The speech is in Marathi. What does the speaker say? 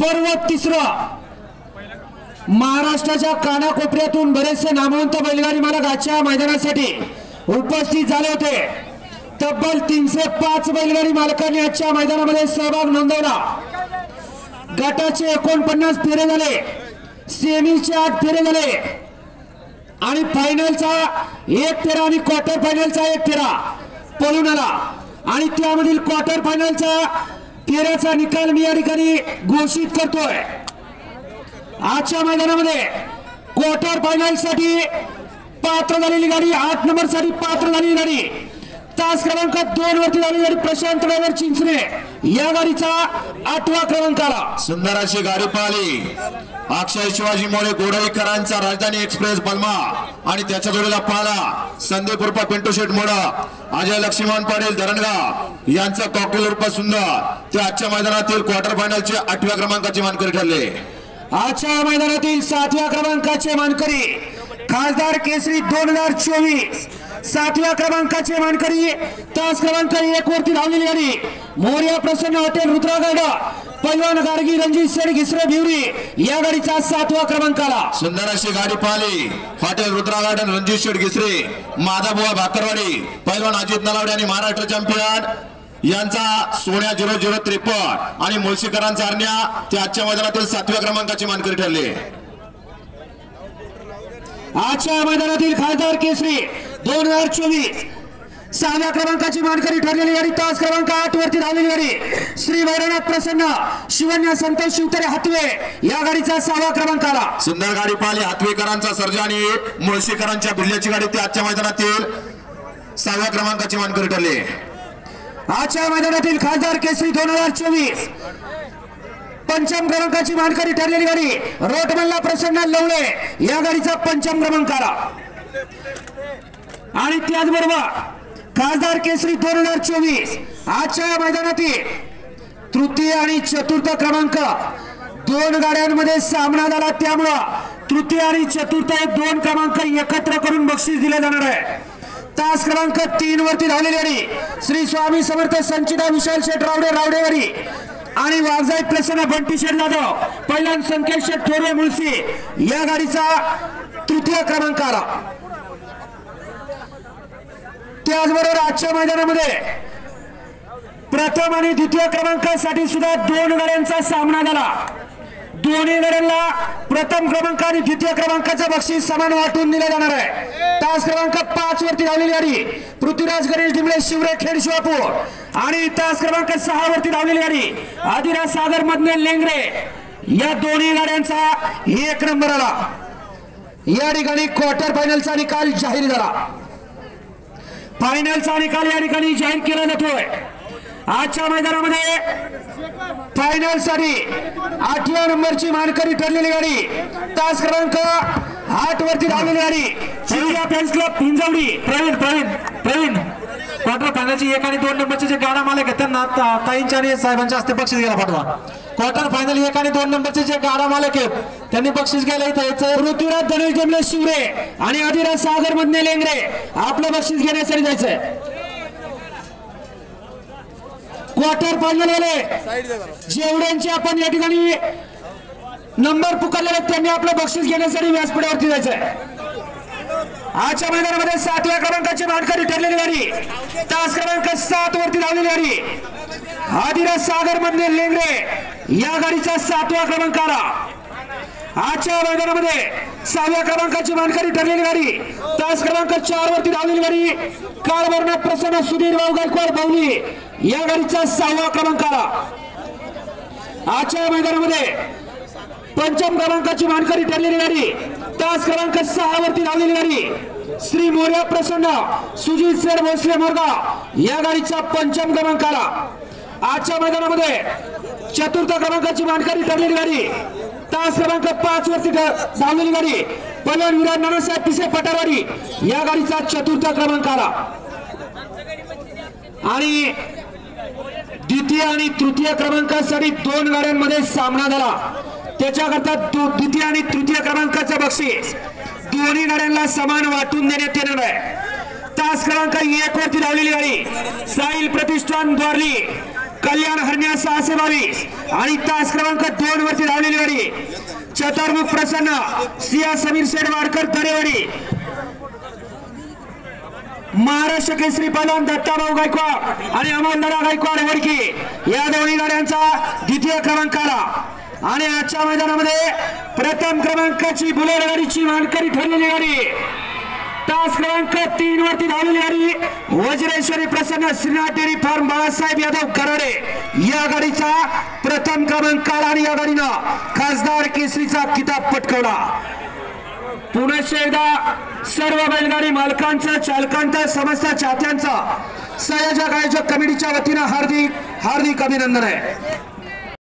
पर्व तिसरं महाराष्ट्राच्या कानाकोपऱ्यातून बरेचसे नामवंत बैलगाडी मालक आजच्या मैदानासाठी उपस्थित झाले होते। तब्बल 305 बैलगाडी मालकांनी आजच्या मैदानामध्ये सहभाग नोंदवला। गटाचे 49 फेरे झाले, सेमीचे 8 फेरे झाले आणि फायनलचा 1 फेरा आणि क्वार्टर फायनलचा 1 फेरा पळून आला आणि त्यामधील क्वार्टर फायनलचा फेऱ्याचा निकाल मी या ठिकाणी घोषित करतोय। आजच्या मैदानामध्ये क्वार्टर फायनल साठी पात्र झालेली गाडी 8 नंबर साठी पात्र झालेली गाडी तास क्रमांक 2 वरती झालेली गाडी प्रशांत ड्रायव्हर चिंचणे या गाडीचा 8वा क्रमांक आला। सुंदर अशी गाडी पाहिली अक्षय शिवाजी मोरे गोडईकरांचा राजधानी एक्सप्रेस बलमा आणि त्याच्या जोडीला पाला संदीप उर्फ पिंटू शेठ मोडा अजय लक्ष्मण पाटील धरणगाव यांचा कॉकटेल उर्फ सुंदर ते आजच्या मैदानातील क्वार्टर फायनलचे 8व्या क्रमांकाचे मानकरी ठरले। आजच्या मैदानातील 7व्या क्रमांकाचे मानकरी खासदार केसरी 2024 7व्या क्रमांकाचे मानकरी तास क्रमांक 1 वरती धावलेली गाडी मोर्या प्रसन्न हॉटेल रुद्रागड पैलवान गार्गी रणजित शेठ घिसरे भिवरी या गाडीचा 7वा क्रमांक आला। सुंदर अशी गाडी पाहिली हॉटेल रुद्रागड रणजित शेठ घिसरे माधाबुवा भाकरवाडी पैलवान अजित नलावडे आणि महाराष्ट्र चॅम्पियन यांचा सोन्या 0053 आणि मुळशीकरांचा अर्ण्या ते आजच्या मैदानातील 7व्या क्रमांकाचे मानकरी ठरले। आजच्या मैदानातील खासदार केसरी 2024 6व्या क्रमांकाची मानकरी ठरलेली गाडी तास क्रमांक 8 वरती धावलेली गाडी श्री वैरनाथ प्रसन्न शिवन्या संतोष शिवतरे हातवे या गाडीचा 6वा क्रमांक आला। सुंदर गाडी पाहिली हातवेकरांचा सर्जा आणि मुळशीकरांच्या बिल्ल्याची गाडी ते आजच्या मैदानातील 6व्या क्रमांकाची मानकरी ठरले। आजच्या मैदानातील खासदार केसरी 2024 पंचम क्रमांकाची मानकरी ठरलेली गाडी रोटमल्ला प्रसन्न लवळे या गाडीचा 5म क्रमांक आला। आणि त्याचबरोबर खासदार केसरी 2024 आजच्या मैदानातील तृतीय आणि चतुर्थ क्रमांक 2 गाड्यांमध्ये सामना झाला त्यामुळे तृतीय आणि चतुर्थ हे 2 क्रमांक एकत्र करून बक्षीस दिले जाणार आहे। तास क्रमांक 3 वरती धावलेली गाडी श्री स्वामी समर्थ संचिता विशाल शेठ रावडेवाडी आणि वाघजाई प्रसन्न बंटी शेठ जाधव पहिल्यांदा संकेत शेठ थोरवे मुळशी या गाडीचा 3य क्रमांक आला। त्याचबरोबर आजच्या मैदानामध्ये प्रथम आणि 2य क्रमांकासाठी सुद्धा 2 गाड्यांचा सामना झाला। दोन्ही गाड्यांना प्रथम क्रमांक आणि 2य क्रमांकाचं बक्षीस समान वाटून दिले जाणार आहे। तास क्रमांक 5 वरती धावलेली गाडी पृथ्वीराज गणेश डिंबळे शिवरे खेड शिवापूर आणि तास क्रमांक 6 वरती धावलेली गाडी आदिराज सागर मधने लेंगरे या दोन्ही गाड्यांचा 1 नंबर आला। या ठिकाणी क्वार्टर फायनलचा निकाल जाहीर झाला। फायनलचा निकाल या ठिकाणी जाहीर केला जातोय। आजच्या मैदानामध्ये फायनल साठी 8व्या नंबरची मानकरी ठरलेली गाडी तास क्रमांक 8 वरती धावलेली गाडी चिवड्या fans club Hinjewadi Praveen quarter फायनलची 1 आणि 2 नंबरचे जे गाडा मालक आहेत त्यांना ताईंच्या आणि साहेबांच्या हस्ते बक्षीस घ्यायला पाठवा। क्वार्टर फायनल 1 आणि 2 नंबरचे जे गाडा मालक आहेत त्यांनी बक्षीस घ्यायला इथे यायचं। पृथ्वीराज गणेश डिंबळे शिवरे आणि आदिराज सागर मधने लेंगरे आपलं बक्षीस घेण्यासाठी जायचंय। क्वार्टर फायनल वाले जेवढ्यांचे आपण या ठिकाणी नंबर पुकारलेले त्यांनी आपलं बक्षीस घेण्यासाठी व्यासपीठावरती जायचंय। आजच्या मैदानामध्ये 7व्या क्रमांकाची मानकरी ठरलेली गाडी तास क्रमांक 7 वरती धावलेली गाडी आदिराज सागर मधने लेंगरे या गाडीचा 7वा क्रमांक आला। आजच्या मैदानामध्ये 6व्या क्रमांकाची मानकरी ठरलेली गाडी तास क्रमांक 4 वरती धावलेली गाडी कारवर्ण प्रसन्न सुधीर भाऊ गायकवाड बावली या गाडीचा 6वा क्रमांक आला। आजच्या मैदानामध्ये 5म क्रमांकाची मानकरी ठरलेली गाडी तास क्रमांक 6 वरती धावलेली गाडी श्री मोर्या प्रसन्न सुजित सर भोसले मोरगाव या गाडीचा 5म क्रमांक आला। आजच्या मैदानामध्ये 4th क्रमांकाची मानकरी ठरलेली गाडी तास क्रमांक 5 वरती धावलेली गाडी पलवान विराट नानासाहेब पिसे पटारवाडी या गाडीचा 4th क्रमांक आला। आणि द्वितीय आणि तृतीय क्रमांकासाठी 2 गाड्यांमध्ये सामना झाला त्याच्याकरता द्वितीय आणि तृतीय क्रमांकाचं बक्षीस दोन्ही गाड्यांना समान वाटून देण्यात येणार आहे। तास क्रमांक 1 वरती धावलेली गाडी साहिल प्रतिष्ठान द्वारली कल्याण हरण्या 622 आणि तास क्रमांक 2 वरती धावलेली गाडी चतुर्मुख प्रसन्न सिया समीर शेठ वाडकर दरेवाडी महाराष्ट्र केसरी पहलवान दत्ताभाऊ गायकवाड आणि अमोलदादा गायकवाड वडकी या दोन्ही गाड्यांचा द्वितीय क्रमांक आला आणि आजच्या मैदानामध्ये प्रथम क्रमांकाची बुलेट गाडीची मानकरी ठरलेली गाडी तास क्रमांक 3 वरती धावलेली गाडी वज्रेश्वरी प्रसन्न श्रीनाथ डेअरी फार्म बाळासाहेब यादव कराडे या गाडीचा प्रथम क्रमांक आला आणि या गाडीनं खासदार केसरीचा किताब पटकावला। पुन्हा एकदा सर्व बैलगाडी मालकांचं चालकांचं समस्त चाहत्यांचं संयोजक आयोजक कमिटीच्या वतीनं हार्दिक अभिनंदन आहे।